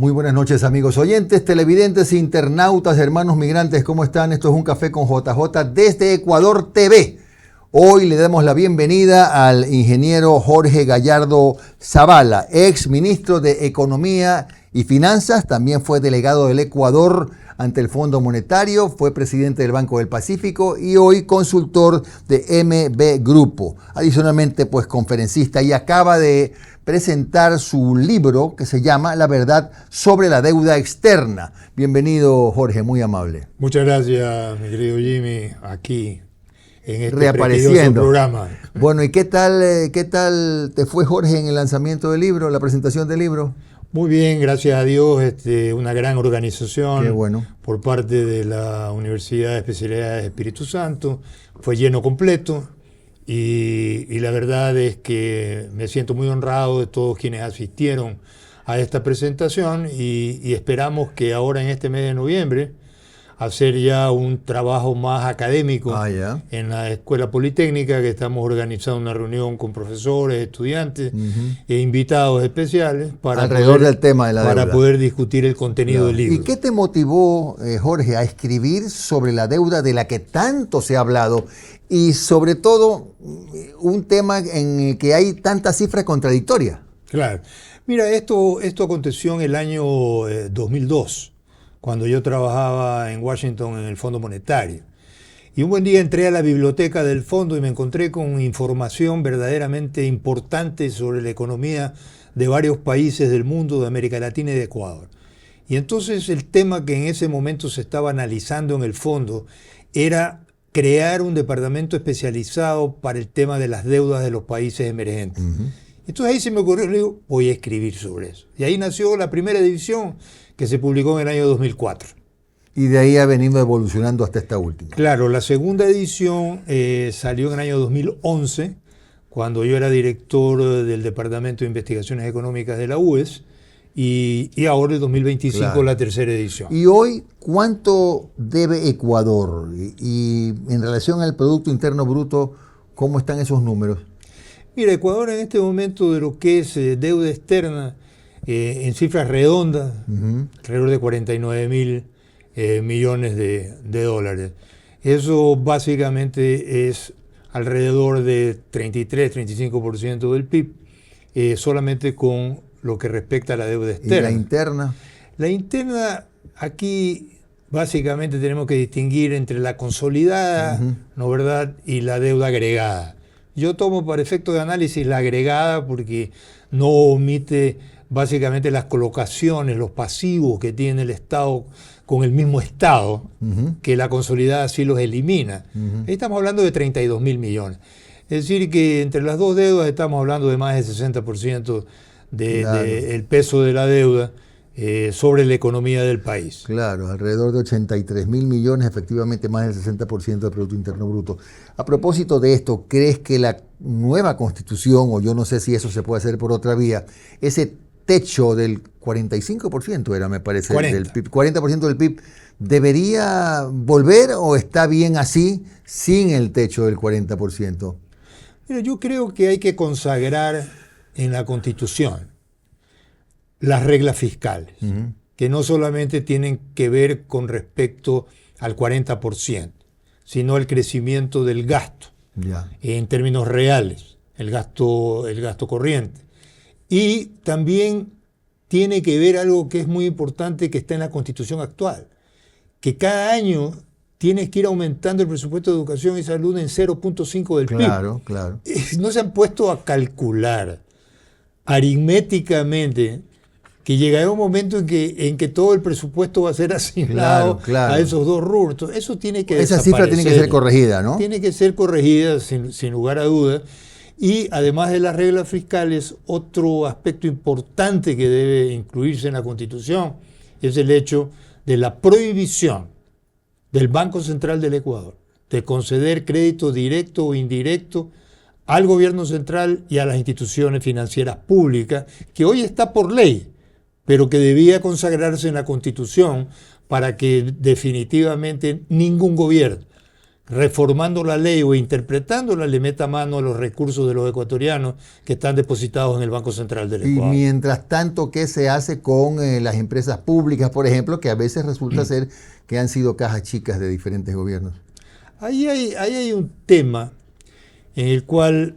Muy buenas noches, amigos oyentes, televidentes, internautas, hermanos migrantes, ¿cómo están? Esto es Un Café con JJ desde Ecuador TV. Hoy le damos la bienvenida al ingeniero Jorge Gallardo Zavala, ex ministro de Economía y Finanzas, también fue delegado del Ecuador ante el Fondo Monetario, fue presidente del Banco del Pacífico y hoy consultor de MB Grupo. Adicionalmente, pues conferencista y acaba de presentar su libro que se llama La verdad sobre la deuda externa. Bienvenido, Jorge, muy amable. Muchas gracias, mi querido Jimmy, aquí en este reapareciendo programa. Bueno, ¿y qué tal te fue, Jorge, en el lanzamiento del libro, la presentación del libro? Muy bien, gracias a Dios, una gran organización. Qué bueno. Por parte de la Universidad de Especialidades de Espíritu Santo, fue lleno completo y la verdad es que me siento muy honrado de todos quienes asistieron a esta presentación y esperamos que ahora en este mes de noviembre hacer ya un trabajo más académico en la Escuela Politécnica, que estamos organizando una reunión con profesores, estudiantes e invitados especiales para alrededor del tema de la deuda, para poder discutir el contenido del libro. ¿Y qué te motivó, Jorge, a escribir sobre la deuda de la que tanto se ha hablado y sobre todo un tema en el que hay tantas cifras contradictorias? Claro. Mira, esto aconteció en el año 2002. Cuando yo trabajaba en Washington en el Fondo Monetario. Y un buen día entré a la biblioteca del fondo y me encontré con información verdaderamente importante sobre la economía de varios países del mundo, de América Latina y de Ecuador. Y entonces el tema que en ese momento se estaba analizando en el fondo era crear un departamento especializado para el tema de las deudas de los países emergentes. Entonces ahí se me ocurrió, le digo, voy a escribir sobre eso. Y ahí nació la primera edición, que se publicó en el año 2004. Y de ahí ha venido evolucionando hasta esta última. Claro, la segunda edición salió en el año 2011, cuando yo era director del Departamento de Investigaciones Económicas de la UES, y ahora en 2025 claro, la tercera edición. Y hoy, ¿cuánto debe Ecuador? Y en relación al Producto Interno Bruto, ¿cómo están esos números? Mira, Ecuador en este momento de lo que es deuda externa, en cifras redondas, alrededor de 49.000 millones de dólares. Eso básicamente es alrededor de 33-35% del PIB, solamente con lo que respecta a la deuda externa. ¿Y la interna? La interna, aquí básicamente tenemos que distinguir entre la consolidada, ¿no verdad?, y la deuda agregada. Yo tomo para efecto de análisis la agregada porque no omite básicamente las colocaciones, los pasivos que tiene el Estado con el mismo Estado, que la consolidada sí los elimina. Ahí estamos hablando de 32.000 millones. Es decir, que entre las dos deudas estamos hablando de más del 60% del peso de la deuda sobre la economía del país. Claro, alrededor de 83.000 millones, efectivamente más del 60% del Producto Interno Bruto. A propósito de esto, ¿crees que la nueva Constitución, o yo no sé si eso se puede hacer por otra vía, ese techo del 45% era, me parece, 40. del PIB, 40% del PIB, ¿debería volver o está bien así, sin el techo del 40%? Mira, yo creo que hay que consagrar en la Constitución las reglas fiscales, que no solamente tienen que ver con respecto al 40%, sino el crecimiento del gasto, en términos reales, el gasto corriente. Y también tiene que ver algo que es muy importante que está en la Constitución actual, que cada año tienes que ir aumentando el presupuesto de educación y salud en 0.5 del PIB. Claro. No se han puesto a calcular aritméticamente que llegará un momento en que todo el presupuesto va a ser asignado a esos dos rubros. Entonces, eso tiene que desaparecer. Esa cifra tiene que ser corregida, ¿no? Tiene que ser corregida sin lugar a dudas. Y además de las reglas fiscales, otro aspecto importante que debe incluirse en la Constitución es el hecho de la prohibición del Banco Central del Ecuador de conceder crédito directo o indirecto al gobierno central y a las instituciones financieras públicas, que hoy está por ley, pero que debía consagrarse en la Constitución para que definitivamente ningún gobierno reformando la ley o interpretándola, le meta mano a los recursos de los ecuatorianos que están depositados en el Banco Central del Ecuador. Y mientras tanto, ¿qué se hace con las empresas públicas, por ejemplo, que a veces resulta ser que han sido cajas chicas de diferentes gobiernos? Ahí hay un tema en el cual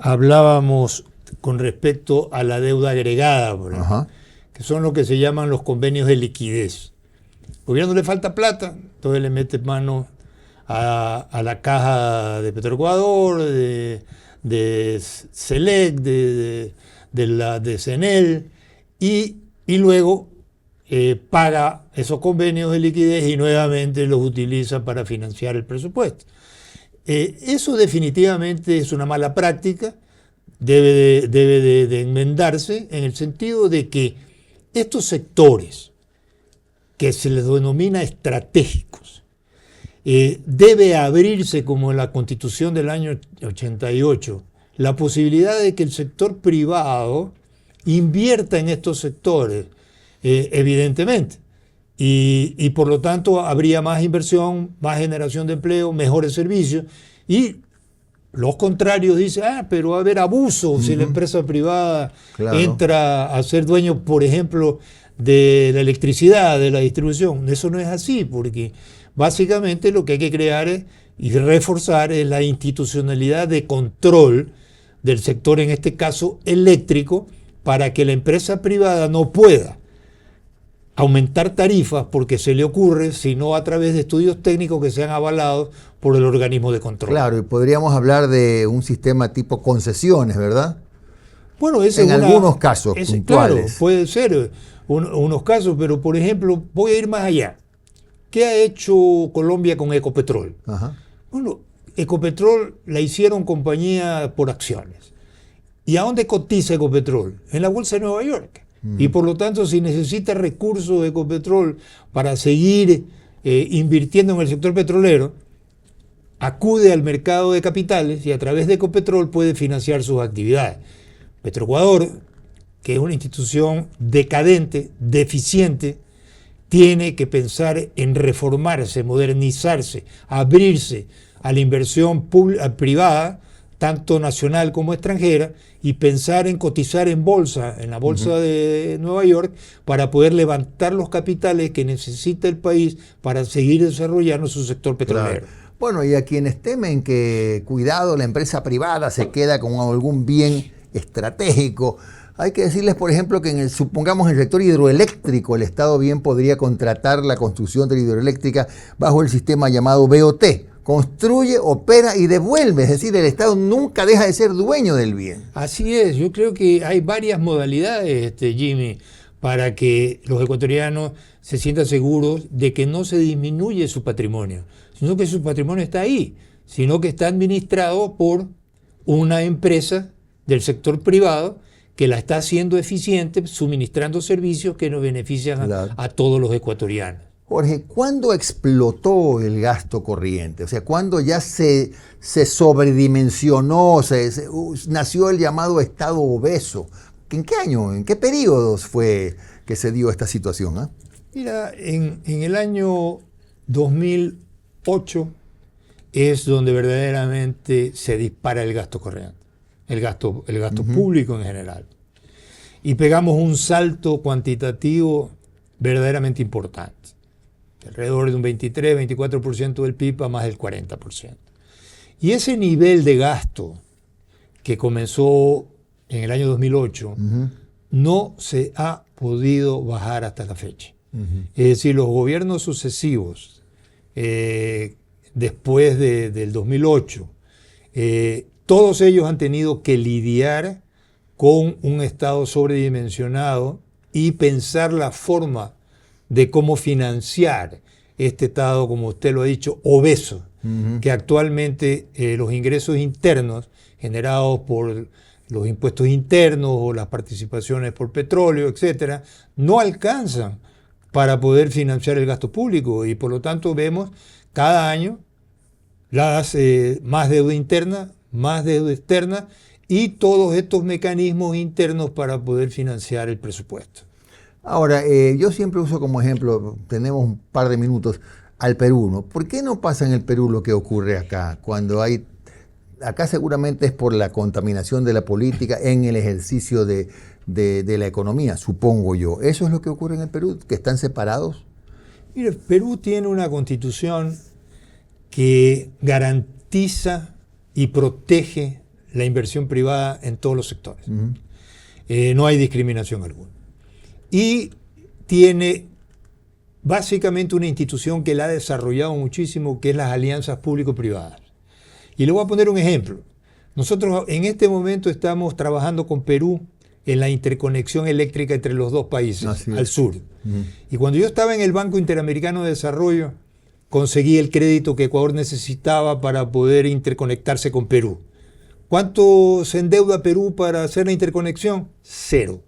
hablábamos con respecto a la deuda agregada, por ejemplo, que son lo que se llaman los convenios de liquidez. Al gobierno le falta plata, entonces le mete mano a la caja de Petroecuador, de Selec, de CENEL, y luego paga esos convenios de liquidez y nuevamente los utiliza para financiar el presupuesto. Eso definitivamente es una mala práctica, debe de enmendarse en el sentido de que estos sectores que se les denomina estratégicos, debe abrirse, como en la Constitución del año 88, la posibilidad de que el sector privado invierta en estos sectores, evidentemente. Y por lo tanto habría más inversión, más generación de empleo, mejores servicios. Y los contrarios dicen, pero va a haber abuso si la empresa privada entra a ser dueño, por ejemplo, de la electricidad, de la distribución. Eso no es así, porque básicamente lo que hay que crear y reforzar es la institucionalidad de control del sector, en este caso eléctrico, para que la empresa privada no pueda aumentar tarifas porque se le ocurre, sino a través de estudios técnicos que sean avalados por el organismo de control. Claro, y podríamos hablar de un sistema tipo concesiones, ¿verdad? Bueno, en algunos casos puntuales. Claro, puede ser unos casos, pero por ejemplo, voy a ir más allá. ¿Qué ha hecho Colombia con Ecopetrol? Bueno, Ecopetrol la hicieron compañía por acciones. ¿Y a dónde cotiza Ecopetrol? En la bolsa de Nueva York. Y por lo tanto, si necesita recursos de Ecopetrol para seguir invirtiendo en el sector petrolero, acude al mercado de capitales y a través de Ecopetrol puede financiar sus actividades. Petroecuador, que es una institución decadente, deficiente, tiene que pensar en reformarse, modernizarse, abrirse a la inversión privada, tanto nacional como extranjera, y pensar en cotizar en bolsa, en la bolsa de Nueva York, para poder levantar los capitales que necesita el país para seguir desarrollando su sector petrolero. Claro. Bueno, y a quienes temen que, cuidado, la empresa privada se queda con algún bien estratégico, hay que decirles, por ejemplo, que supongamos en el sector hidroeléctrico, el Estado bien podría contratar la construcción de la hidroeléctrica bajo el sistema llamado BOT. Construye, opera y devuelve, es decir, el Estado nunca deja de ser dueño del bien. Así es, yo creo que hay varias modalidades, Jimmy, para que los ecuatorianos se sientan seguros de que no se disminuye su patrimonio, sino que su patrimonio está ahí, sino que está administrado por una empresa del sector privado que la está haciendo eficiente, suministrando servicios que nos benefician a todos los ecuatorianos. Jorge, ¿cuándo explotó el gasto corriente? O sea, ¿cuándo ya se sobredimensionó, nació el llamado Estado obeso? ¿En qué año, en qué periodos fue que se dio esta situación? Mira, en el año 2008 es donde verdaderamente se dispara el gasto corriente, el gasto público en general. Y pegamos un salto cuantitativo verdaderamente importante. Alrededor de un 23-24% del PIB a más del 40%. Y ese nivel de gasto que comenzó en el año 2008 no se ha podido bajar hasta la fecha. Es decir, los gobiernos sucesivos, después del 2008, todos ellos han tenido que lidiar con un Estado sobredimensionado y pensar la forma de cómo financiar este Estado, como usted lo ha dicho, obeso, que actualmente los ingresos internos generados por los impuestos internos o las participaciones por petróleo, etcétera, no alcanzan para poder financiar el gasto público y por lo tanto vemos cada año más deuda interna, más deuda externa y todos estos mecanismos internos para poder financiar el presupuesto. Ahora, yo siempre uso como ejemplo, tenemos un par de minutos, al Perú, ¿no? ¿Por qué no pasa en el Perú lo que ocurre acá? Acá seguramente es por la contaminación de la política en el ejercicio de la economía, supongo yo. ¿Eso es lo que ocurre en el Perú? ¿Que están separados? Mire, Perú tiene una constitución que garantiza y protege la inversión privada en todos los sectores. No hay discriminación alguna. Y tiene básicamente una institución que la ha desarrollado muchísimo, que es las alianzas público-privadas. Y le voy a poner un ejemplo. Nosotros en este momento estamos trabajando con Perú en la interconexión eléctrica entre los dos países, al sur. Y cuando yo estaba en el Banco Interamericano de Desarrollo, conseguí el crédito que Ecuador necesitaba para poder interconectarse con Perú. ¿Cuánto se endeuda Perú para hacer la interconexión? 0.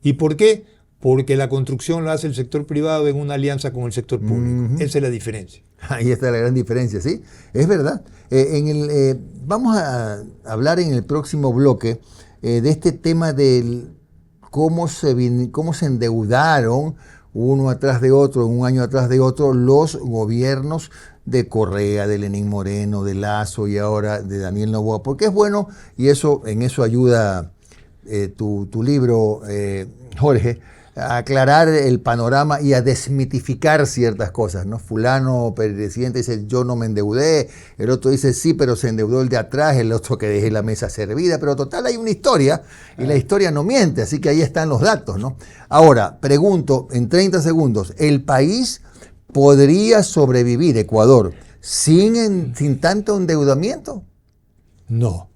¿Y por qué? Porque la construcción la hace el sector privado en una alianza con el sector público. Esa es la diferencia. Ahí está la gran diferencia, ¿sí? Es verdad. Vamos a hablar en el próximo bloque de este tema de cómo se endeudaron uno atrás de otro, un año atrás de otro, los gobiernos de Correa, de Lenín Moreno, de Lasso y ahora de Daniel Noboa. Porque es bueno, y en eso ayuda tu libro, Jorge, a aclarar el panorama y a desmitificar ciertas cosas, ¿no? Fulano, presidente, dice, yo no me endeudé, el otro dice, sí, pero se endeudó el de atrás, el otro que dejé la mesa servida, pero total hay una historia y la historia no miente, así que ahí están los datos, ¿no? Ahora, pregunto en 30 segundos, ¿el país podría sobrevivir, Ecuador, sin tanto endeudamiento? No.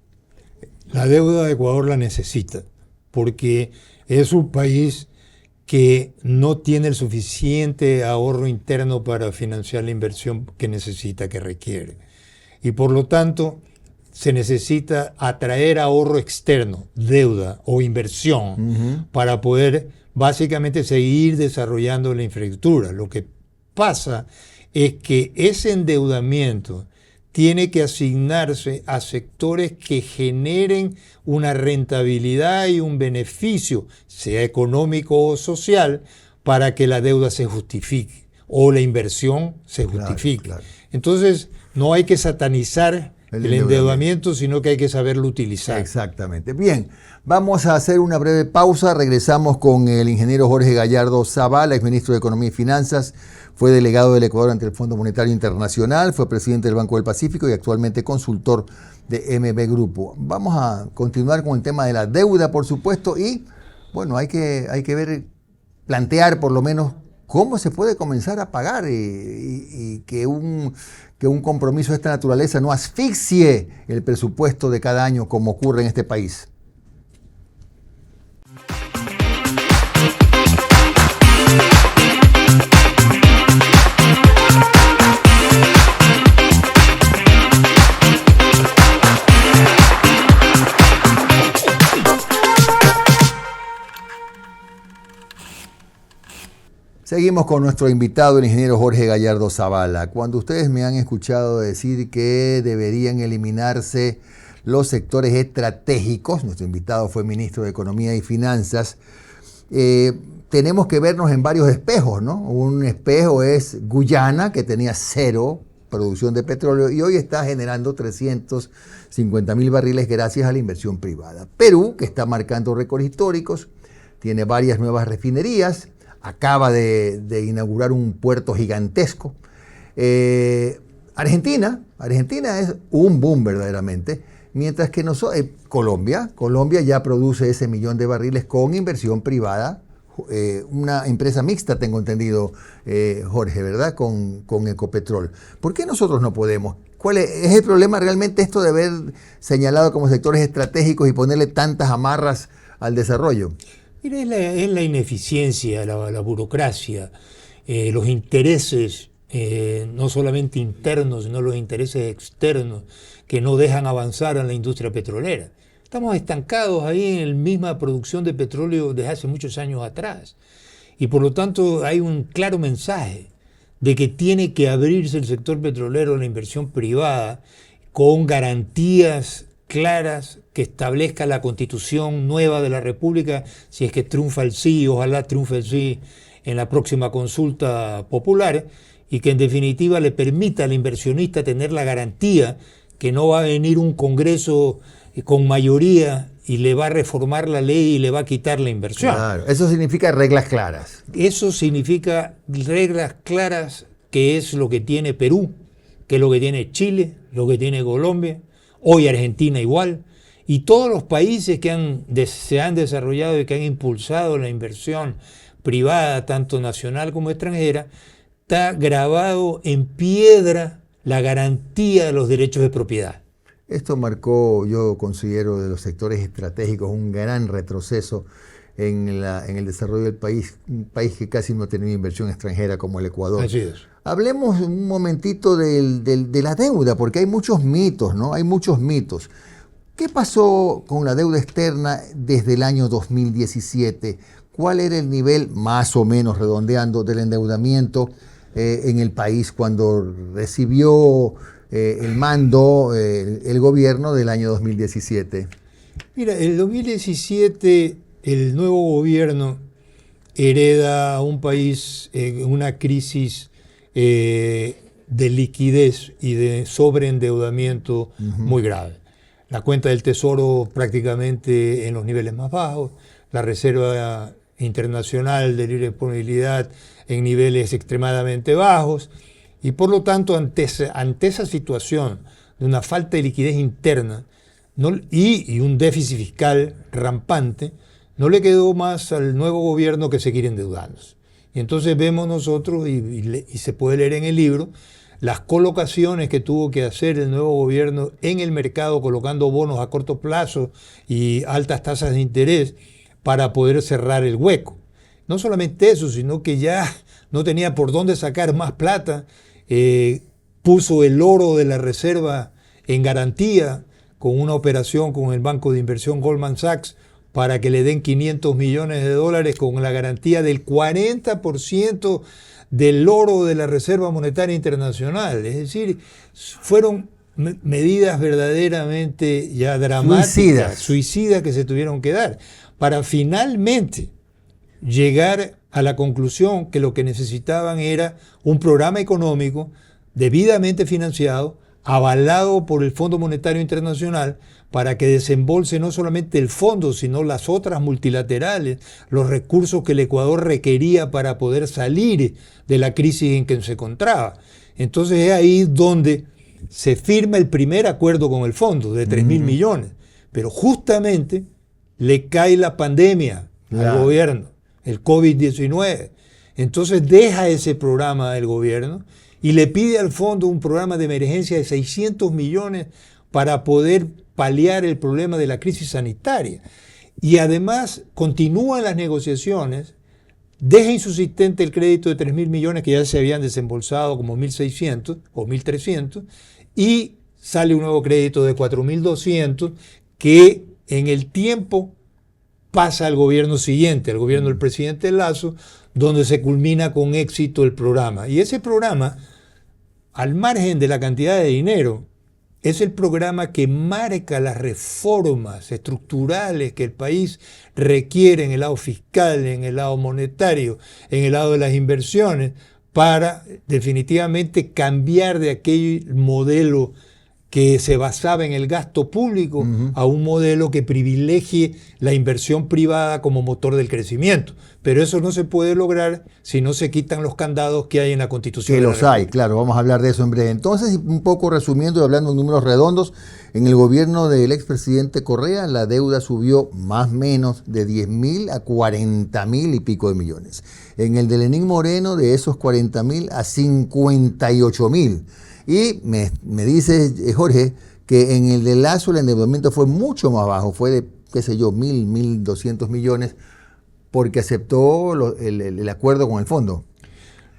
La deuda de Ecuador la necesita, porque es un país que no tiene el suficiente ahorro interno para financiar la inversión que necesita, que requiere. Y por lo tanto, se necesita atraer ahorro externo, deuda o inversión, para poder básicamente seguir desarrollando la infraestructura. Lo que pasa es que ese endeudamiento tiene que asignarse a sectores que generen una rentabilidad y un beneficio, sea económico o social, para que la deuda se justifique o la inversión se justifique. Claro. Entonces, no hay que satanizar el endeudamiento, sino que hay que saberlo utilizar. Exactamente. Bien, vamos a hacer una breve pausa. Regresamos con el ingeniero Jorge Gallardo Zavala, exministro de Economía y Finanzas. Fue delegado del Ecuador ante el Fondo Monetario Internacional, fue presidente del Banco del Pacífico y actualmente consultor de MB Grupo. Vamos a continuar con el tema de la deuda, por supuesto, y bueno, hay que plantear por lo menos cómo se puede comenzar a pagar y que un compromiso de esta naturaleza no asfixie el presupuesto de cada año como ocurre en este país. Seguimos con nuestro invitado, el ingeniero Jorge Gallardo Zavala. Cuando ustedes me han escuchado decir que deberían eliminarse los sectores estratégicos, nuestro invitado fue ministro de Economía y Finanzas, tenemos que vernos en varios espejos, ¿no? Un espejo es Guyana, que tenía 0 producción de petróleo y hoy está generando 350.000 barriles gracias a la inversión privada. Perú, que está marcando récords históricos, tiene varias nuevas refinerías, acaba de inaugurar un puerto gigantesco. Argentina es un boom verdaderamente, mientras que Colombia ya produce ese 1 millón de barriles con inversión privada, una empresa mixta, tengo entendido, Jorge, ¿verdad? Con Ecopetrol. ¿Por qué nosotros no podemos? ¿Cuál es el problema realmente esto de haber señalado como sectores estratégicos y ponerle tantas amarras al desarrollo? Mira, es la ineficiencia, la burocracia, los intereses, no solamente internos, sino los intereses externos que no dejan avanzar a la industria petrolera. Estamos estancados ahí en la misma producción de petróleo desde hace muchos años atrás. Y por lo tanto hay un claro mensaje de que tiene que abrirse el sector petrolero a la inversión privada con garantías claras que establezca la Constitución nueva de la República, si es que triunfa el sí, ojalá triunfe el sí en la próxima consulta popular, y que en definitiva le permita al inversionista tener la garantía que no va a venir un Congreso con mayoría y le va a reformar la ley y le va a quitar la inversión. Claro, eso significa reglas claras. Eso significa reglas claras, que es lo que tiene Perú, que es lo que tiene Chile, lo que tiene Colombia, hoy Argentina igual, y todos los países que se han desarrollado y que han impulsado la inversión privada, tanto nacional como extranjera. Está grabado en piedra la garantía de los derechos de propiedad. Esto marcó, yo considero, de los sectores estratégicos un gran retroceso en el desarrollo del país, un país que casi no ha tenido inversión extranjera como el Ecuador. Así es. Hablemos un momentito de la deuda, porque hay muchos mitos, ¿no? Hay muchos mitos. ¿Qué pasó con la deuda externa desde el año 2017? ¿Cuál era el nivel, más o menos redondeando, del endeudamiento en el país cuando recibió el mando el gobierno del año 2017? Mira, el 2017 el nuevo gobierno hereda un país en una crisis de liquidez y de sobreendeudamiento muy grave. La cuenta del Tesoro prácticamente en los niveles más bajos, la Reserva Internacional de Libre Disponibilidad en niveles extremadamente bajos, y por lo tanto ante esa situación de una falta de liquidez interna y un déficit fiscal rampante, no le quedó más al nuevo gobierno que seguir endeudándose. Y entonces vemos nosotros, y se puede leer en el libro, las colocaciones que tuvo que hacer el nuevo gobierno en el mercado, colocando bonos a corto plazo y altas tasas de interés para poder cerrar el hueco. No solamente eso, sino que ya no tenía por dónde sacar más plata, puso el oro de la reserva en garantía con una operación con el banco de inversión Goldman Sachs para que le den $500 millones con la garantía del 40% del oro de la Reserva Monetaria Internacional. Es decir, fueron medidas verdaderamente ya dramáticas, suicidas que se tuvieron que dar, para finalmente llegar a la conclusión que lo que necesitaban era un programa económico debidamente financiado, avalado por el Fondo Monetario Internacional, para que desembolse no solamente el fondo, sino las otras multilaterales, los recursos que el Ecuador requería para poder salir de la crisis en que se encontraba. Entonces es ahí donde se firma el primer acuerdo con el fondo de 3.000 millones, pero justamente le cae la pandemia al gobierno, el COVID-19. Entonces deja ese programa del gobierno y le pide al fondo un programa de emergencia de 600 millones para poder paliar el problema de la crisis sanitaria. Y además continúan las negociaciones, deja insubsistente el crédito de 3.000 millones que ya se habían desembolsado como 1.600 o 1.300, y sale un nuevo crédito de 4.200 que en el tiempo pasa al gobierno siguiente, al gobierno del presidente Lasso, donde se culmina con éxito el programa. Y ese programa, al margen de la cantidad de dinero, es el programa que marca las reformas estructurales que el país requiere en el lado fiscal, en el lado monetario, en el lado de las inversiones, para definitivamente cambiar de aquel modelo que se basaba en el gasto público a un modelo que privilegie la inversión privada como motor del crecimiento. Pero eso no se puede lograr si no se quitan los candados que hay en la Constitución. Que los hay, claro, vamos a hablar de eso en breve. Entonces, un poco resumiendo y hablando en números redondos, en el gobierno del expresidente Correa la deuda subió más o menos de 10.000 a 40.000 y pico de millones. En el de Lenín Moreno, de esos 40.000 a 58.000. Y me dice Jorge que en el de Lasso el endeudamiento fue mucho más bajo, fue de, qué sé yo, 1.200 millones, porque aceptó el acuerdo con el fondo.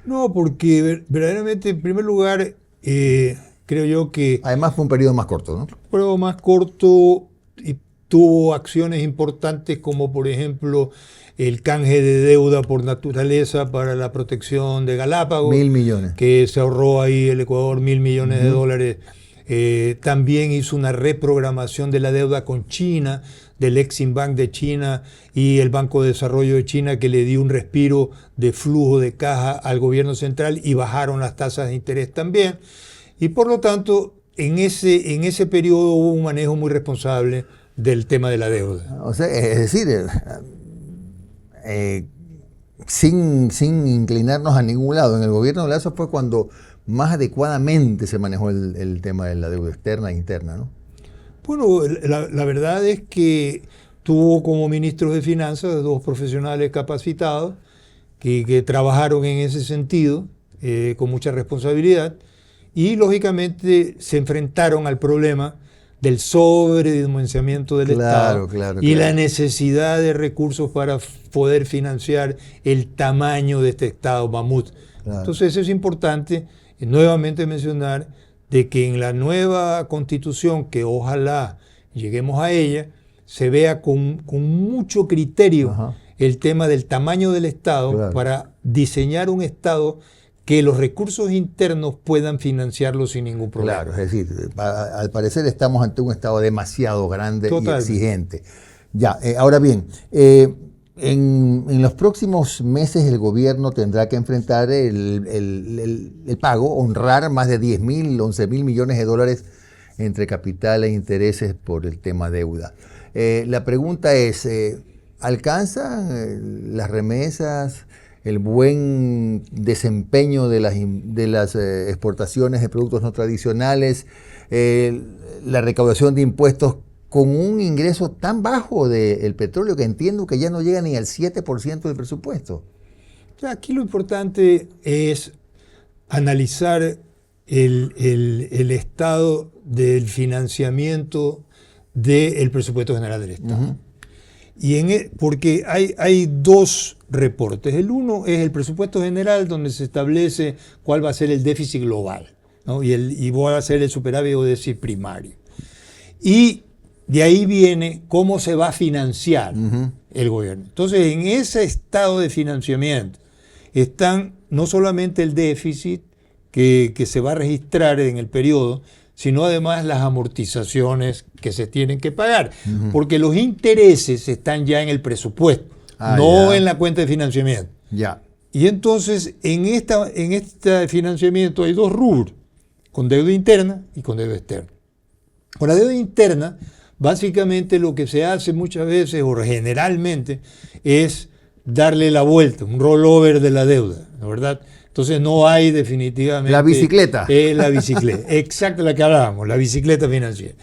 No, porque verdaderamente, en primer lugar, creo yo que... Además fue un periodo más corto, ¿no? Un periodo más corto y tuvo acciones importantes como, por ejemplo, el canje de deuda por naturaleza para la protección de Galápagos. 1.000 millones. Que se ahorró ahí el Ecuador 1.000 millones de dólares. También hizo una reprogramación de la deuda con China, del Exim Bank de China y el Banco de Desarrollo de China, que le dio un respiro de flujo de caja al gobierno central y bajaron las tasas de interés también. Y por lo tanto, en ese periodo hubo un manejo muy responsable del tema de la deuda. O sea, es decir, sin inclinarnos a ningún lado, en el gobierno de Lazo fue cuando más adecuadamente se manejó el tema de la deuda externa e interna, ¿no? Bueno, la verdad es que tuvo como ministros de finanzas dos profesionales capacitados que trabajaron en ese sentido con mucha responsabilidad y lógicamente se enfrentaron al problema del sobredimensionamiento del Estado y la necesidad de recursos para poder financiar el tamaño de este Estado mamut. Claro. Entonces es importante nuevamente mencionar de que en la nueva Constitución, que ojalá lleguemos a ella, se vea con mucho criterio el tema del tamaño del Estado para diseñar un Estado que los recursos internos puedan financiarlo sin ningún problema. Claro, es decir, al parecer estamos ante un Estado demasiado grande y exigente. Ya, ahora bien, en los próximos meses el gobierno tendrá que enfrentar el pago, honrar más de 10.000, 11.000 millones de dólares entre capital e intereses por el tema deuda. La pregunta es, ¿alcanzan las remesas, el buen desempeño de las exportaciones de productos no tradicionales, la recaudación de impuestos con un ingreso tan bajo del petróleo que entiendo que ya no llega ni al 7% del presupuesto? Aquí lo importante es analizar el estado del financiamiento del presupuesto general del Estado. Y porque hay dos reportes. El uno es el presupuesto general, donde se establece cuál va a ser el déficit global, ¿no? y va a ser el superávit o déficit primario. Y de ahí viene cómo se va a financiar el gobierno. Entonces, en ese estado de financiamiento están no solamente el déficit que se va a registrar en el periodo, sino además las amortizaciones que se tienen que pagar, porque los intereses están ya en el presupuesto, no en la cuenta de financiamiento. Y entonces, en este financiamiento hay dos rubros, con deuda interna y con deuda externa. Con la deuda interna, básicamente lo que se hace muchas veces o generalmente es darle la vuelta, un rollover de la deuda, ¿no, verdad? Entonces no hay definitivamente... La bicicleta. La bicicleta, exacto, la que hablábamos, la bicicleta financiera.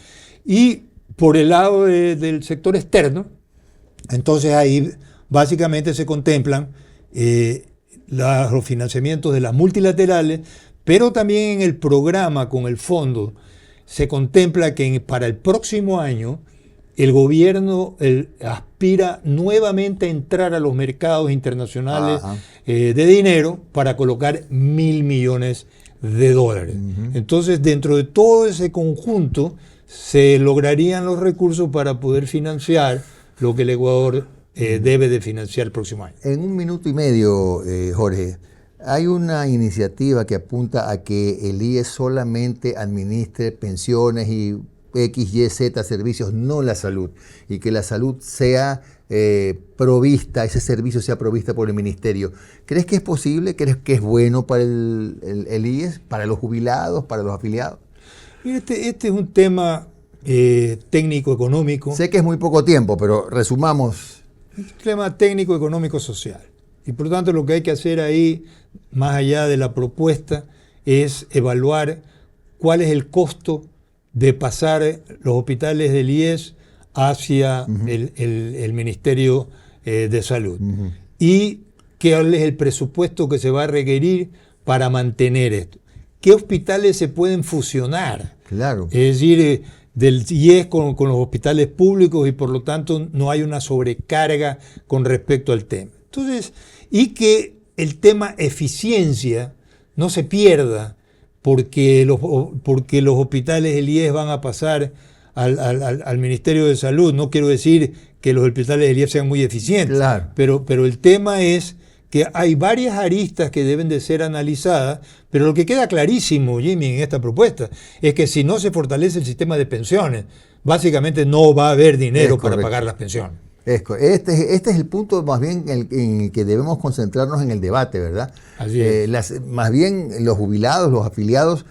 Y por el lado del sector externo, entonces ahí básicamente se contemplan los financiamientos de las multilaterales, pero también en el programa con el fondo se contempla que para el próximo año el gobierno aspira nuevamente a entrar a los mercados internacionales de dinero para colocar 1.000 millones de dólares. Entonces, dentro de todo ese conjunto, se lograrían los recursos para poder financiar lo que el Ecuador debe de financiar el próximo año. En 1 minuto y medio, Jorge, hay una iniciativa que apunta a que el IES solamente administre pensiones y X, Y, Z servicios, no la salud, y que la salud sea provista, ese servicio sea provista por el ministerio. ¿Crees que es posible? ¿Crees que es bueno para el IES, para los jubilados, para los afiliados? Este es un tema técnico-económico. Sé que es muy poco tiempo, pero resumamos. Un tema técnico-económico-social. Y por lo tanto lo que hay que hacer ahí, más allá de la propuesta, es evaluar cuál es el costo de pasar los hospitales del IES hacia el Ministerio de Salud. Y cuál es el presupuesto que se va a requerir para mantener esto. ¿Qué hospitales se pueden fusionar? Claro. Es decir, del IES con los hospitales públicos y por lo tanto no hay una sobrecarga con respecto al tema. Entonces, y que el tema eficiencia no se pierda porque los hospitales del IES van a pasar al Ministerio de Salud. No quiero decir que los hospitales del IES sean muy eficientes, claro, pero el tema es que hay varias aristas que deben de ser analizadas, pero lo que queda clarísimo, Jimmy, en esta propuesta, es que si no se fortalece el sistema de pensiones, básicamente no va a haber dinero para pagar las pensiones. Este es el punto más bien en el que debemos concentrarnos en el debate, ¿verdad? Así es. Más bien los jubilados, los afiliados,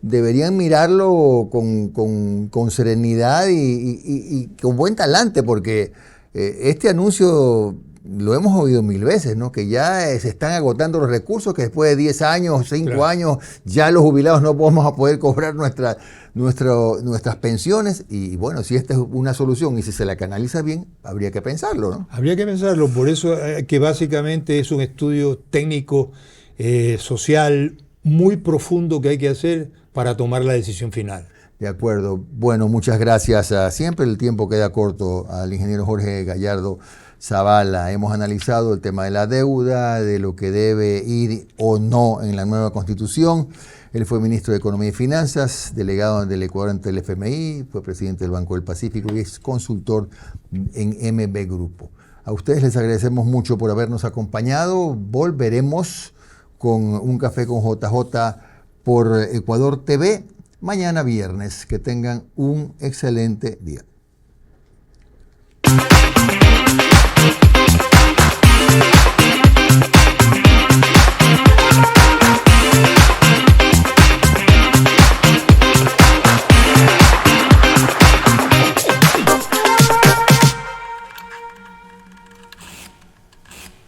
deberían mirarlo con serenidad y con buen talante, porque este anuncio lo hemos oído mil veces, ¿no? Que ya se están agotando los recursos, que después de 10 años, 5 años, ya los jubilados no vamos a poder cobrar nuestras pensiones. Y bueno, si esta es una solución y si se la canaliza bien, habría que pensarlo, ¿no? Habría que pensarlo, por eso que básicamente es un estudio técnico, social, muy profundo que hay que hacer para tomar la decisión final. De acuerdo. Bueno, muchas gracias. Siempre el tiempo queda corto al ingeniero Jorge Gallardo Zavala. Hemos analizado el tema de la deuda, de lo que debe ir o no en la nueva Constitución. Él fue ministro de Economía y Finanzas, delegado del Ecuador ante el FMI, fue presidente del Banco del Pacífico y es consultor en MB Grupo. A ustedes les agradecemos mucho por habernos acompañado. Volveremos con un café con JJ por Ecuador TV mañana viernes. Que tengan un excelente día.